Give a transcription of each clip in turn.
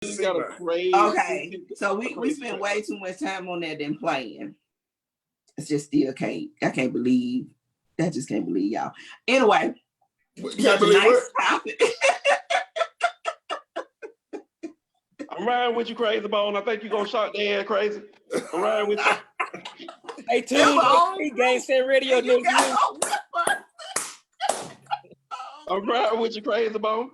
He's got a crazy. Okay, so we spent way too much time on that than playing. It's just still I can't believe. I just can't believe y'all. Anyway, can't believe what? Topic. I'm riding with you, Crazy Bone. I think you're gonna shock their ass crazy. I'm riding with you. Hey, tuned Gang Set Radio News. I'm riding with you, Crazy Bone.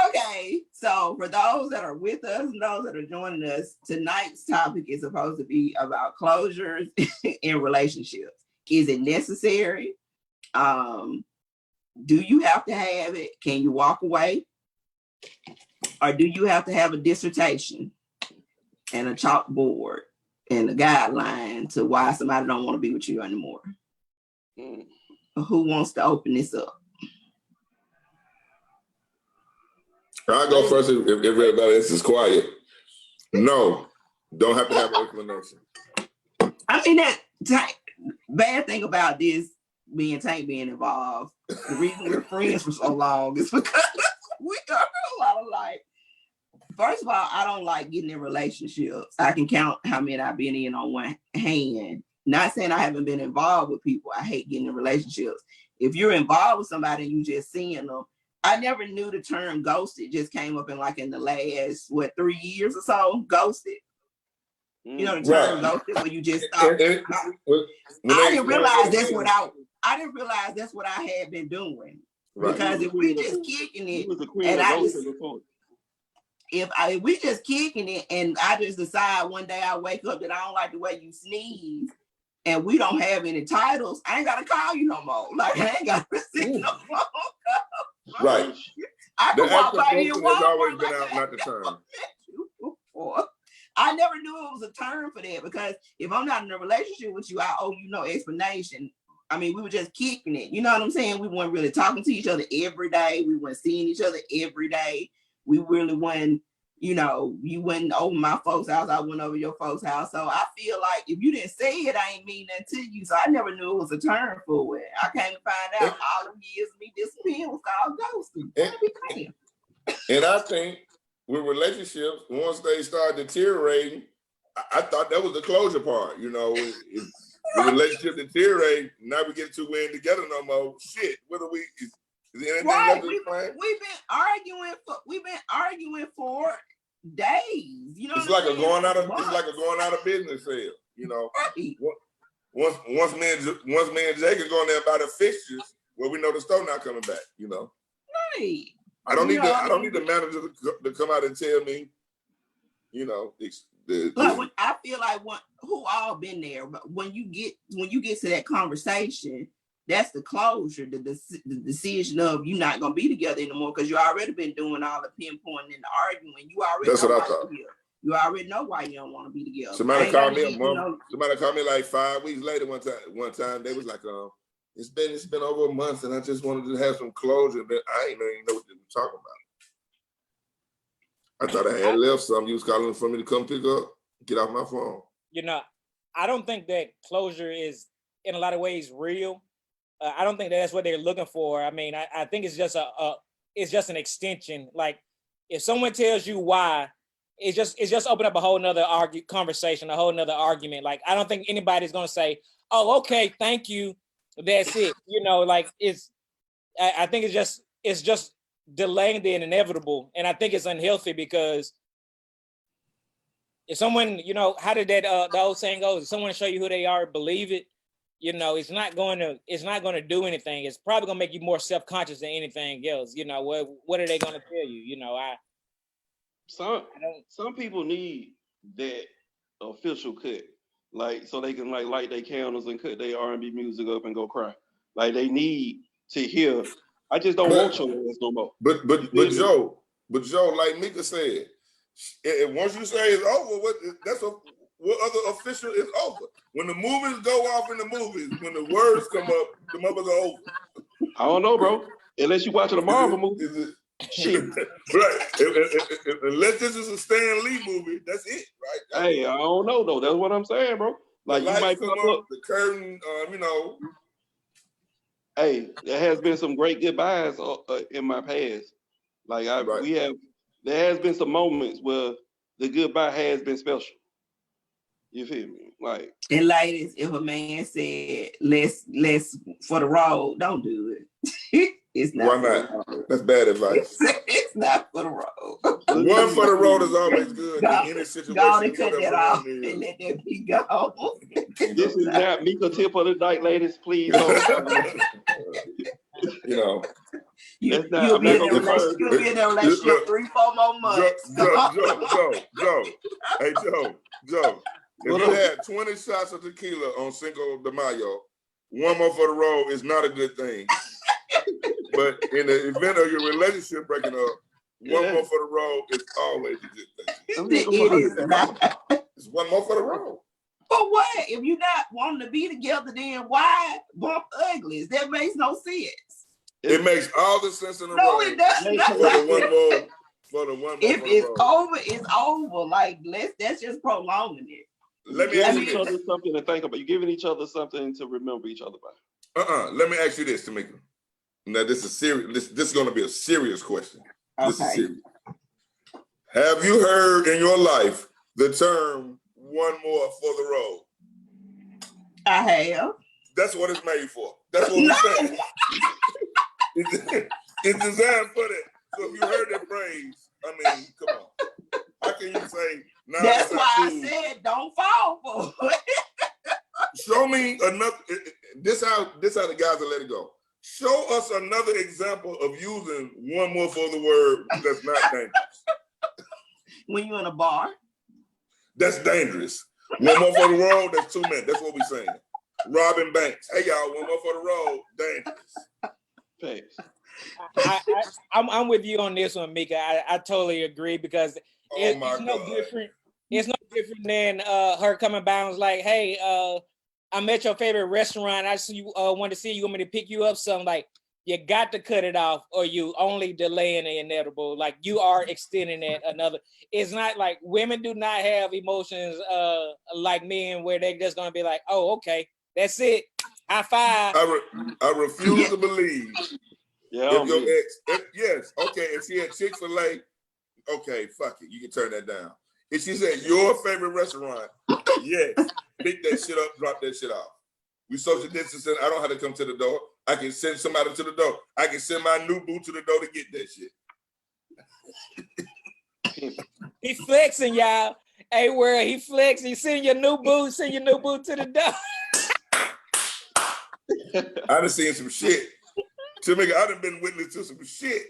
Okay, so for those that are with us and those that are joining us, tonight's topic is supposed to be about closures in relationships. Is it necessary? Do you have to have it? Can you walk away? Or do you have to have a dissertation and a chalkboard and a guideline to why somebody don't want to be with you anymore? Who wants to open this up? I'll go first if everybody else is quiet. No, don't have to have an explanation. I mean, that bad thing about this, me and Tank being involved, the reason we're friends for so long is because we are a lot of like, first of all, I don't like getting in relationships. I can count how many I've been in on one hand. Not saying I haven't been involved with people. I hate getting in relationships. If you're involved with somebody and you just seeing them, I never knew the term ghosted. Just came up in the last 3 years or so. Ghosted. You know the term ghosted when you just stop. I didn't realize that's what I had been doing. Right. Because if we just kicking it, and if we just kicking it, and I just decide one day I wake up that I don't like the way you sneeze, and we don't have any titles, I ain't gotta call you no more. Like I ain't gotta receive no more. Right. I can walk by you. Has always been out, not the term. I never knew it was a term for that, because if I'm not in a relationship with you, I owe you no explanation. I mean, we were just kicking it. You know what I'm saying? We weren't really talking to each other every day. We weren't seeing each other every day. We really weren't, you went over my folks' house, I went over your folks' house. So I feel like if you didn't say it, I ain't mean nothing to you. So I never knew it was a term for it. I came to find out all the years of me disappearing was called ghosting. And I think with relationships, once they start deteriorating, I thought that was the closure part. If the relationship deteriorates, now we get we ain't together no more. Shit, what are we? Is there anything left to explain? We've been arguing for days. It's like a going out of business sale. Right. Once me and Jake are going there about the fixtures, well, we know the store not coming back. Right. I don't need the manager to come out and tell me. But I feel like who all been there, but when you get to that conversation, that's the closure, the decision of you not gonna be together anymore, because you already been doing all the pinpointing and the arguing. You already that's what I thought. You already know why you don't want to be together. Somebody called me like 5 weeks later. One time they was like, it's been over a month, and I just wanted to have some closure, but I ain't even know what they were talking about. I thought I had left something. You was calling for me to come pick up, get off my phone. I don't think that closure is, in a lot of ways, real. I don't think that's what they're looking for. I mean, I think it's just it's just an extension. Like, if someone tells you why, it's just open up a whole nother conversation, a whole nother argument. Like, I don't think anybody's gonna say, "Oh, okay, thank you, that's it." I think it's just delaying the inevitable, and I think it's unhealthy, because if someone, how did that the old saying go? If someone show you who they are, believe it. It's not going to do anything. It's probably going to make you more self-conscious than anything else. What are they going to tell you? Some people need that official cut, like, so they can light their candles and cut their R&B music up and go cry. Like, they need to hear. I just don't want your ass no more. But Joe, like Mika said, once you say it's over, what other official is over? When the movies go off in the movies, when the words come up, the movies are over. I don't know, bro. Unless you watching a Marvel movie. Shit. Right. Unless this is a Stan Lee movie, that's it, right? Hey, I don't know though. That's what I'm saying, bro. Like, you might come up the curtain, Hey, there has been some great goodbyes in my past. Like, there has been some moments where the goodbye has been special. You feel me? Like, And ladies, if a man said let's for the road, don't do it. It's not. Why for the not? road. That's bad advice. It's not for the road. One for the road is always good in any Go situation. and cut whatever that the off one and is. let that be go. this is not Mika tip of the night, ladies. Please hold. You know, That's not- You'll I'm be not in gonna that confirm. relationship. You'll be in that relationship Look, 3-4 more months. Joe. Hey, Joe. If What you up? had 20 shots of tequila on Cinco de Mayo, one more for the road is not a good thing. But in the event of your relationship breaking up, one Yeah. more for the road is always a good thing. It is not. It's one more for the road. But what? If you're not wanting to be together, then why bump uglies? That makes no sense. It makes all the sense in the No, world it does Make not. for the one more for If the it's road. over, it's over. Like that's just prolonging it. Let me You're ask giving you each this. other something to think about. You're giving each other something to remember each other by. Let me ask you this, Tamika. Now, this is serious. This is going to be a serious question. This is Okay. serious. Have you heard in your life the term "one more for the road"? I have. That's what it's made for. That's what No. we're saying. It's designed for that. So if you heard that phrase, I mean, come on. How can you say, "Nah, That's not why I cool"? said don't fall for it. Show me another. This how the guys will let it go. Show us another example of using one more for the word that's not dangerous. When you're in a bar. That's dangerous. One more for the road, that's 2 minutes. That's what we're saying. Robbing banks. Hey y'all, one more for the road, dangerous. Thanks. I'm with you on this one, Mika. I totally agree because Oh my it's no God. different. It's no different than her coming by and was like, "Hey, I'm at your favorite restaurant. I see you want to see you. Want me to pick you up something?" Like, you got to cut it off, or you only delaying the inevitable. Like, you are extending it another. It's not like women do not have emotions like men, where they're just gonna be like, "Oh, okay, that's it. High five." I refuse to believe Yeah, if your ex, yes, okay, if she had Chick-fil-A, okay, fuck it, you can turn that down. If she said your favorite restaurant, yes, pick that shit up, drop that shit off. We social distancing. I don't have to come to the door. I can send somebody to the door. I can send my new boo to the door to get that shit. He flexing, y'all. Hey, where he flexing? Send your new boo to the door. I done seen some shit. Tamika, I done been witness to some shit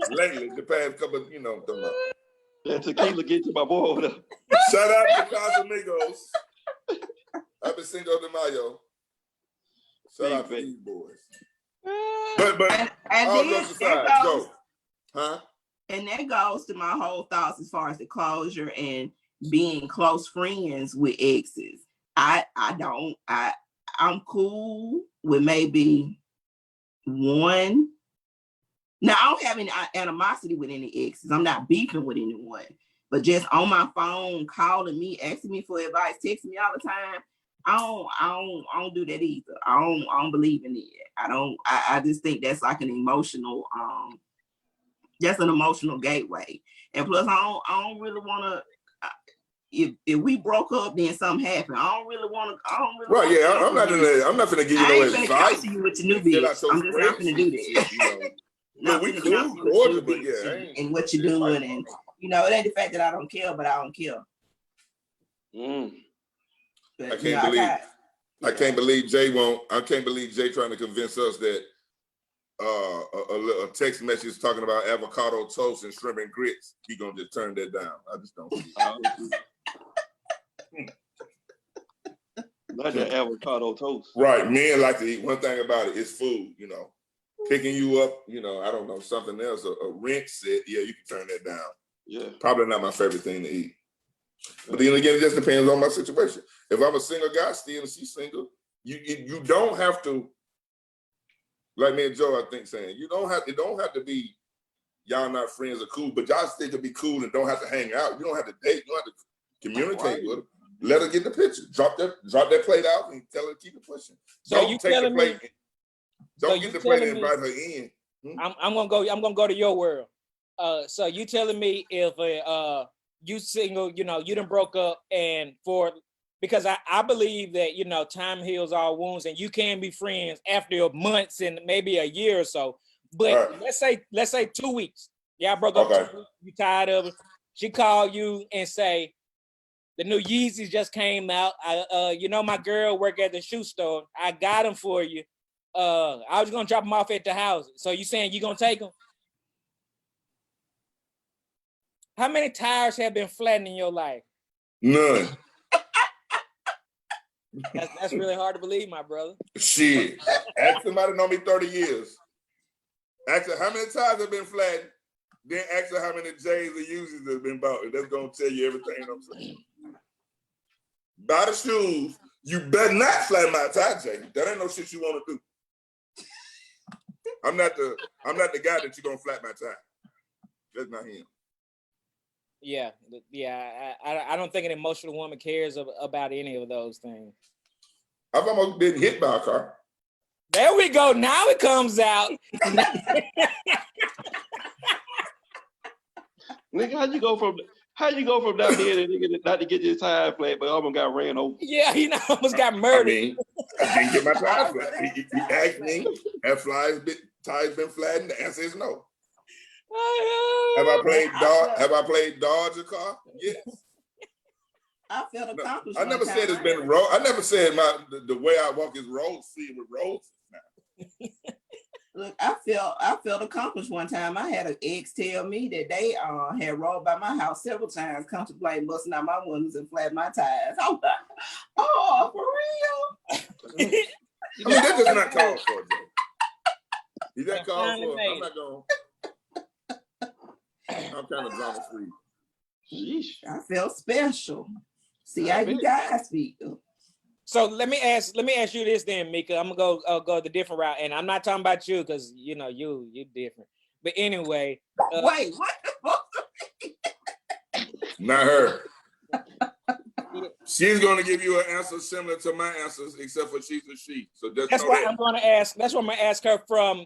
lately, the past couple of, don't know. That tequila get to my boy over there. Shout out to Casamigos. Happy Cinco de Mayo. Shout out to these boys. But and all then jokes aside, that go. goes, Huh? and that goes to my whole thoughts as far as the closure and being close friends with exes. I'm cool with maybe one. Now, I don't have any animosity with any exes. I'm not beefing with anyone. But just on my phone, calling me, asking me for advice, texting me all the time, I don't do that either. I don't believe in it. I just think that's like an emotional, just an emotional gateway. And plus, I don't really want to. If we broke up, then something happened. I don't really want to. Right? Yeah, I'm not gonna give you I no ain't finna advice. counsel you with your new Fill out bitch. your I'm just not gonna do that. spreadsheet, Not we finna cool, counsel you with cordial, your but bitch yeah, and what you're doing, and it ain't the fact that I don't care, but I don't care. But, I can't believe Jay trying to convince us that a text message talking about avocado toast and shrimp and grits, he gonna just turn that down. I just don't see it. Not that avocado toast. Right, men like to eat. One thing about it is food, Picking you up, I don't know, something else, a rent set, yeah, you can turn that down. Yeah. Probably not my favorite thing to eat. But then again, it just depends on my situation. If I'm a single guy still and she's single, you don't have to, like me and Joe, I think, saying, it don't have to be y'all not friends or cool, but y'all still can be cool and don't have to hang out. You don't have to date, you don't have to communicate with her. Let her get the picture. Drop that plate out and tell her to keep it pushing. So Don't you take the telling plate. me? Don't So get the you plate and telling me- invite her in. I'm gonna go to your world. So you telling me if you single, you know, you done broke up and because I believe that, you know, time heals all wounds and you can be friends after months and maybe a year or so. But Right. let's say 2 weeks. Y'all broke up 2 weeks, you tired of it. She called you and say, the new Yeezys just came out. You know, my girl work at the shoe store. I got them for you. I was gonna drop them off at the house. So you saying you gonna take them? How many tires have been flattened in your life? None. That's really hard to believe, my brother. Shit. Ask somebody know me 30 years. Ask her how many tires have been flattened. Then ask her how many J's or U's have been bought. That's gonna tell you everything I'm saying. Buy the shoes. You better not flatten my tire, Jay. That ain't no shit you want to do. I'm not the guy that you're gonna flat my tire. That's not him. Yeah. I don't think an emotional woman cares about any of those things. I've almost been hit by a car. There we go. Now it comes out. Nigga, how you go from not being a nigga not to get your tire flat, but almost got ran over? Yeah, you know, almost got murdered. I mean, I didn't get my tire flat. He asked me, have tires been flattened? The answer is no. Have I played Dodge a car? Yes. I felt accomplished. I never said it's been road. I never said the way I walk is road free with roads now. Look, I felt accomplished one time. I had an ex tell me that they had rolled by my house several times, contemplating busting out my windows and flat my tires. I was like, oh, for real? I mean, that's just not called for, Joe. Is that called for? I'm not going. I'm kind of drama free. Sheesh. I felt special. See how you guys feel. So let me ask you this then, Mika. I'm gonna go the different route, and I'm not talking about you because you know you're different. But anyway, wait, what? Not her. She's gonna give you an answer similar to my answers, except for she's a she. So that's why I'm gonna ask. That's what I'm gonna ask her from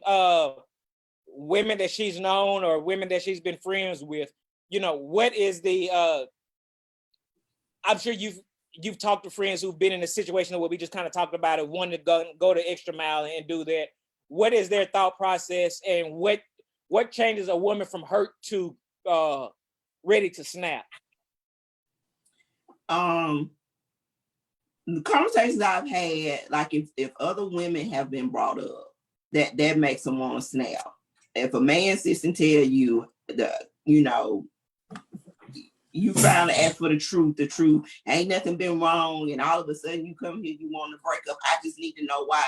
women that she's known or women that she's been friends with. You know, what is the? I'm sure you've talked to friends who've been in a situation where we just kind of talked about it, wanting to go the extra mile and do that. What is their thought process, and what changes a woman from hurt to ready to snap? The conversations I've had, like if other women have been brought up, that makes them want to snap. If a man sits and tell you you finally ask for the truth, ain't nothing been wrong, and all of a sudden you come here, you want to break up. I just need to know why.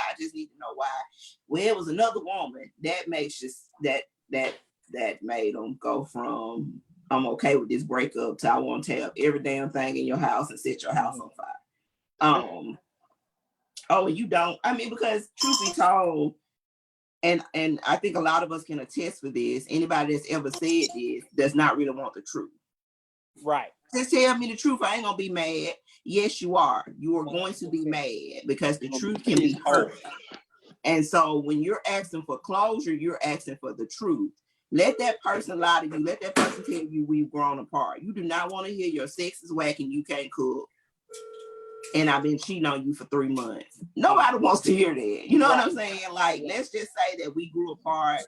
Well, it was another woman that makes just that made them go from I'm okay with this breakup to I want to have every damn thing in your house and set your house on fire. Oh, you don't. I mean, because truth be told, and I think a lot of us can attest for this. Anybody that's ever said this does not really want the truth. Right. Just tell me the truth. I ain't gonna be mad. Yes, you are. You are going to be mad because the truth can be hurt. And so when you're asking for closure, you're asking for the truth. Let that person lie to you. Let that person tell you we've grown apart. You do not want to hear your sex is whack and you can't cook. And I've been cheating on you for 3 months. Nobody wants to hear that. You know what I'm saying? Like, let's just say that we grew apart.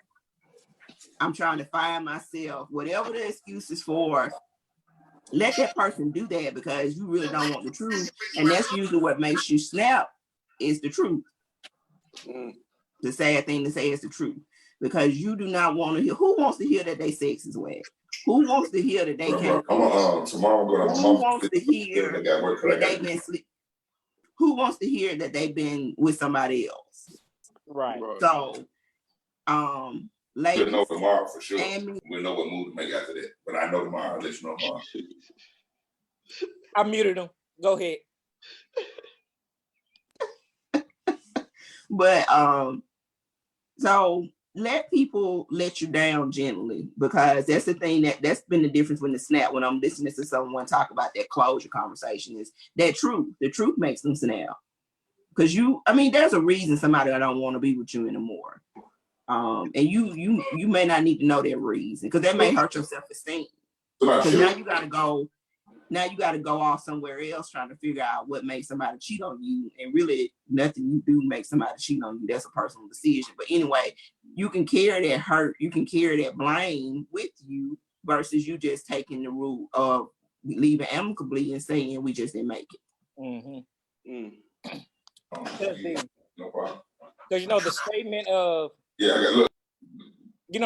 I'm trying to find myself. Whatever the excuse is for, let that person do that because you really don't want the truth. And that's usually what makes you snap is the truth. The sad thing to say is the truth. Because you do not want to hear. Who wants to hear that they sex is wet? Who wants to hear that they can't? Tomorrow who wants to hear that they've been sleep? Who wants to hear that they've been with somebody else? Right. So, ladies, we'll know tomorrow for sure. We'll know what move to make after that. But I know tomorrow. I'll let you know tomorrow. I muted him. Go ahead. But so let people let you down gently, because that's the thing that's been the difference when the snap, when I'm listening to someone talk about that closure conversation, is that truth. The truth makes them snap. Because there's a reason somebody don't want to be with you anymore. And you may not need to know that reason because that may hurt your self-esteem. Because now you gotta go off somewhere else trying to figure out what makes somebody cheat on you, and really nothing you do makes somebody cheat on you. That's a personal decision. But anyway, you can carry that hurt, you can carry that blame with you versus you just taking the route of leaving amicably and saying we just didn't make it. Mm-hmm. Mm. No problem. Because you know the statement of Yeah,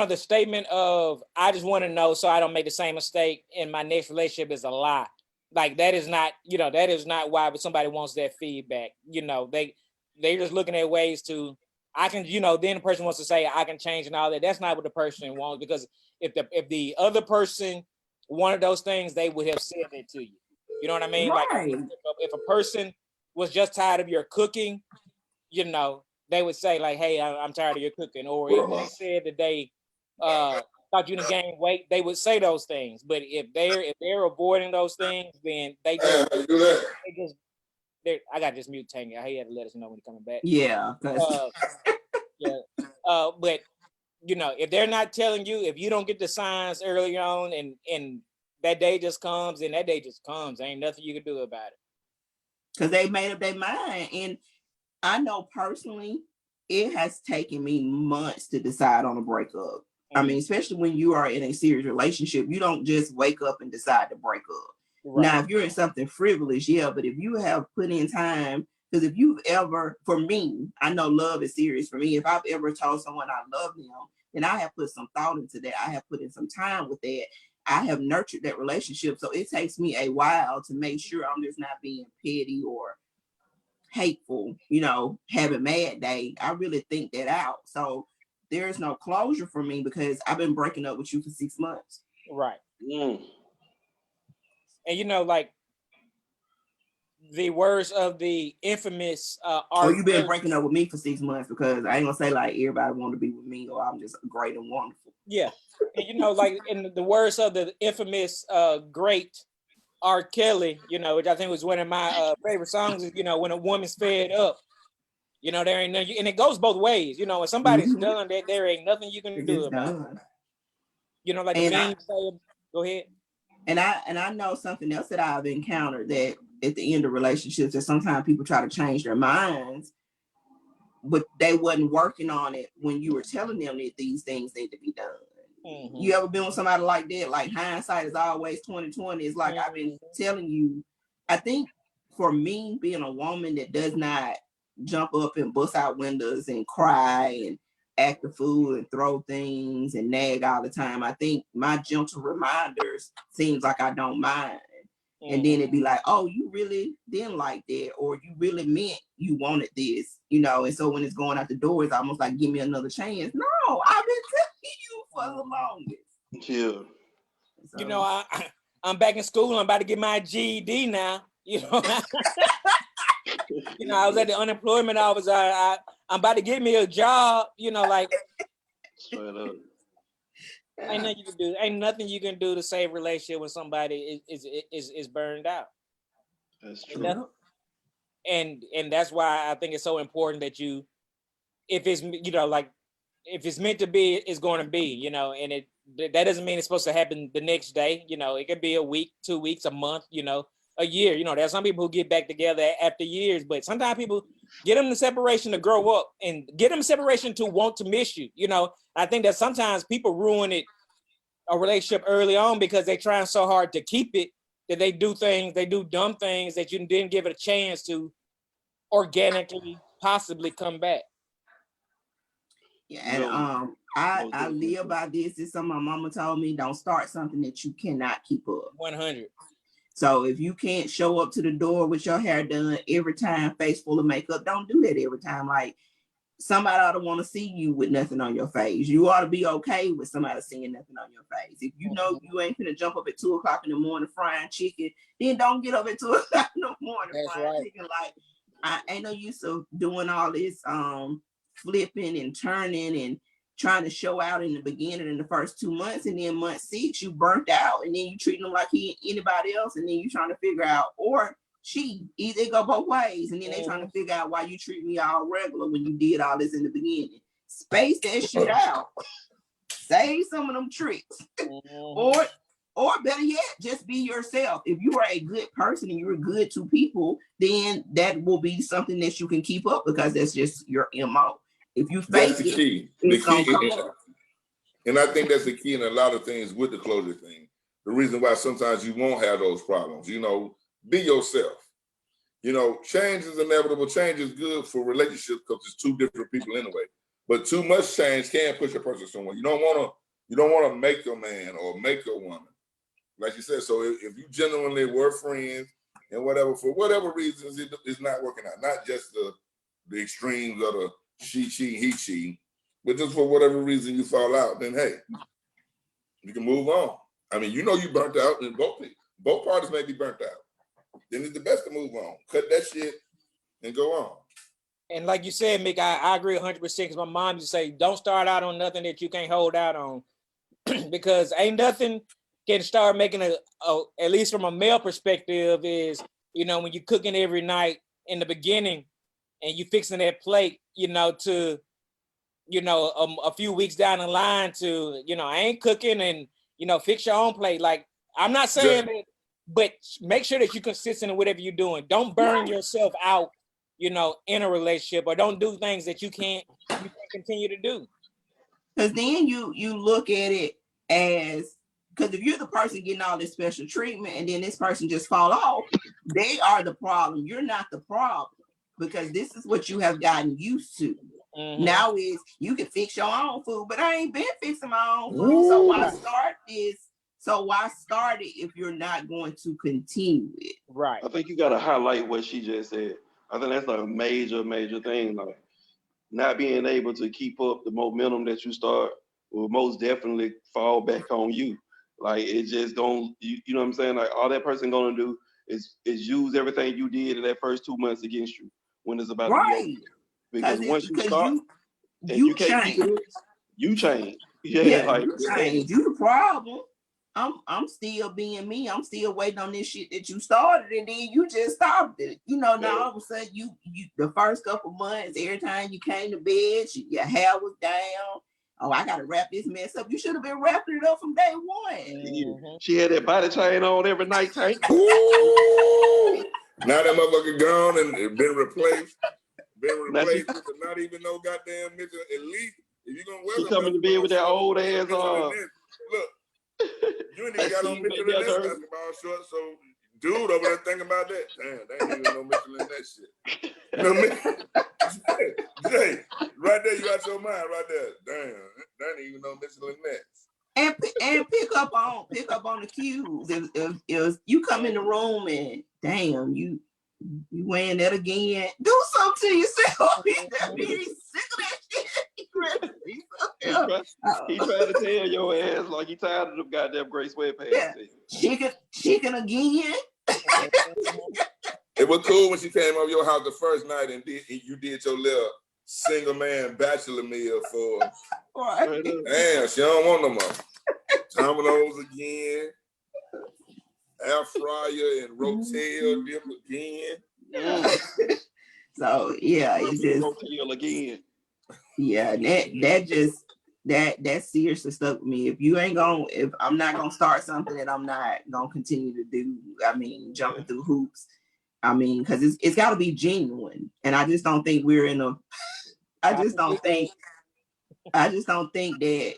the statement of I just want to know so I don't make the same mistake in my next relationship is a lie. Like that is not why somebody wants that feedback. They're just looking at ways to I can, then the person wants to say I can change and all that. That's not what the person wants, because if the other person wanted those things, they would have said it to you. You know what I mean? Right. Like if a person was just tired of your cooking, they would say like, hey, I'm tired of your cooking. Or if they said that they thought you didn't gain weight, they would say those things. But if they're avoiding those things, then I got this mute Tangy. He had to let us know when he's coming back. Yeah. But if they're not telling you, if you don't get the signs early on, and that day just comes, and that day just comes, ain't nothing you can do about it. Because they made up their mind. And I know personally, it has taken me months to decide on a breakup. Mm-hmm. I mean, especially when you are in a serious relationship, you don't just wake up and decide to break up. Right. Now, if you're in something frivolous, yeah, but if you have put in time, because if you've ever, for me, I know love is serious for me. If I've ever told someone I love them, then I have put some thought into that. I have put in some time with that. I have nurtured that relationship. So it takes me a while to make sure I'm just not being petty or hateful, having mad day. I really think that out. So there's no closure for me because I've been breaking up with you for 6 months. Right. Mm. And like the words of the infamous you've been breaking up with me for 6 months, because I ain't gonna say like everybody want to be with me or I'm just great and wonderful. Yeah. And like in the words of the infamous great R. Kelly, which I think was one of my favorite songs, is when a woman's fed up, there ain't nothing, and it goes both ways. When somebody's done that, there ain't nothing you can do about it. Like the meme say, go ahead. And I know something else that I've encountered, that at the end of relationships, that sometimes people try to change their minds, but they wasn't working on it when you were telling them that these things need to be done. Mm-hmm. You ever been with somebody like that? Like hindsight is always 20/20. It's like I've been telling you. I think for me, being a woman that does not jump up and bust out windows and cry and act the fool and throw things and nag all the time, I think my gentle reminders seems like I don't mind. Mm-hmm. And then it'd be like, oh, you really didn't like that, or you really meant you wanted this, and so when it's going out the door, it's almost like, give me another chance. No, I've been telling you for the longest. Yeah. So, I'm back in school. I'm about to get my GED now. I was at the unemployment office. I'm about to get me a job. Like. Straight up. Ain't nothing you can do. Ain't nothing you can do to save a relationship when somebody is burned out. That's true. And that's why I think it's so important that you, if it's if it's meant to be, it's going to be. And that doesn't mean it's supposed to happen the next day. It could be a week, 2 weeks, a month. A year. There's some people who get back together after years, but sometimes people get them the separation to grow up and get them separation to want to miss you. I think that sometimes people ruin a relationship early on because they're trying so hard to keep it that they do dumb things that you didn't give it a chance to organically possibly come back. Yeah, and I live by this. It's something my mama told me: don't start something that you cannot keep up. 100. So if you can't show up to the door with your hair done every time, face full of makeup, don't do that every time. Like, somebody ought to want to see you with nothing on your face. You ought to be okay with somebody seeing nothing on your face. If you know you ain't gonna jump up at 2:00 in the morning frying chicken, then don't get up at 2:00 in the morning frying chicken. Like, I ain't no use of doing all this flipping and turning and trying to show out in the beginning in the first 2 months, and then month 6 you burnt out, and then you treating them like he anybody else, and then you trying to figure out, or she, either go both ways, and then they trying to figure out why you treat me all regular when you did all this in the beginning. space that shit out. Save some of them tricks. Or better yet, just be yourself. If you are a good person and you're good to people, then that will be something that you can keep up because that's just your MO. If you fake That's the it, key. it's The key, gonna come up. and I think that's the key in a lot of things with the closure thing. The reason why sometimes you won't have those problems, be yourself. Change is inevitable. Change is good for relationships because it's two different people anyway. But too much change can push a person somewhere. You don't want to make a man or make a woman. Like you said, so if you genuinely were friends and whatever, for whatever reasons, it's not working out. Not just the extremes of the she, he, she, but just for whatever reason you fall out, then hey, you can move on. I mean, you burnt out, and both parties may be burnt out. Then it's the best to move on. Cut that shit and go on. And like you said, Mick, I agree 100% because my mom used to say, don't start out on nothing that you can't hold out on. Because ain't nothing can start making at least from a male perspective is, when you're cooking every night in the beginning and you fixing that plate, to, a few weeks down the line to, I ain't cooking and, fix your own plate. Like, I'm not saying that, but make sure that you're consistent in whatever you're doing. Don't burn yourself out, in a relationship, or don't do things that you can't continue to do. Because then you look at it as, because if you're the person getting all this special treatment and then this person just fall off, they are the problem. You're not the problem because this is what you have gotten used to. Mm-hmm. Now is you can fix your own food, but I ain't been fixing my own food. Ooh. So why start this? So why start it if you're not going to continue it? Right. I think you got to highlight what she just said. I think that's like a major thing. Like not being able to keep up the momentum that you start will most definitely fall back on you. Like it just don't, you know what I'm saying? Like all that person gonna do is use everything you did in that first 2 months against you when it's about to be over. Because once you start, you can't keep it, you change. Yeah, like you change. You the problem. I'm still being me. I'm still waiting on this shit that you started, and then you just stopped it. Now all of a sudden you the first couple months, every time you came to bed, your hair was down. Oh, I gotta wrap this mess up. You should have been wrapping it up from day one. Mm-hmm. She had that body chain on every night, Tank. Ooh! Now that motherfucker gone and been replaced. With not even no goddamn Mitchell. At least if you're gonna wear she coming to bed with that old ass look, you ain't even got on Mitchell in that basketball shorts, so dude over there thinking about that. Damn, they ain't even no Mitchell in that shit. Jay, right there, you got your mind right there. Damn, they ain't even no Mitchell in that. And pick up on the cues. If you come in the room and damn, you wearing that again, do something to yourself. He's sick of that shit. He trying to tell your ass like he tired of them goddamn gray sweatpants. Yeah. Chicken again. It was cool when she came over your house the first night and you did your little single man bachelor meal for. Right. Damn, she don't want no more. Domino's again, air fryer and Rotel dip again. So yeah, it's just Rotel again. Yeah, that seriously stuck with me. If I'm not gonna start something that I'm not gonna continue to do, jumping through hoops. Because it's got to be genuine, and I just don't think we're in a. I just don't think that.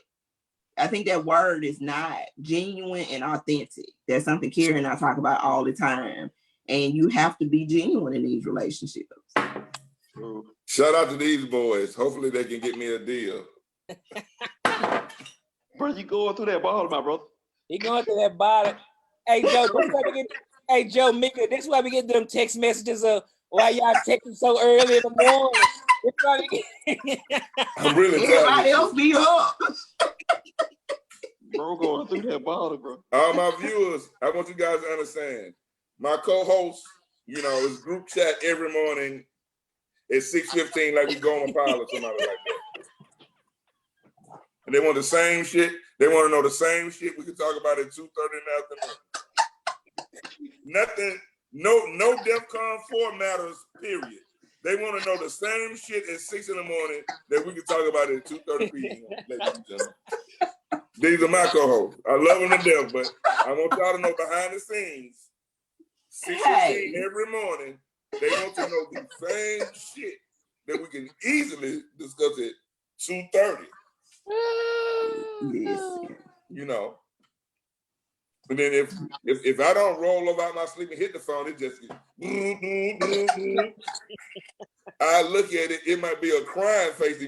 I think that word is not genuine and authentic. That's something Karen and I talk about all the time, and you have to be genuine in these relationships. Shout out to these boys. Hopefully they can get me a deal. Bro, you going through that bottle, my brother. He going through that bottle. Hey, Joe, Mika, this is why we get them text messages of why y'all texting so early in the morning. I'm really tired. Everybody else be up. Bro, going through that bottle, bro. All my viewers, I want you guys to understand. My co-host, is group chat every morning at 6:15, like we go on a pile or somebody like that. And they want the same shit. They want to know the same shit. We can talk about it at 2:30 in the afternoon. Nothing, no DEFCON 4 matters, period. They want to know the same shit at 6 in the morning that we can talk about at 2:30 p.m. Ladies and gentlemen. These are my co-hosts. I love them to death, but I want y'all to know behind the scenes, 6:15 every morning, they want to know the same shit that we can easily discuss at 2:30. You know. But then if I don't roll over out my sleep and hit the phone, it just I look at it, it might be a crying face.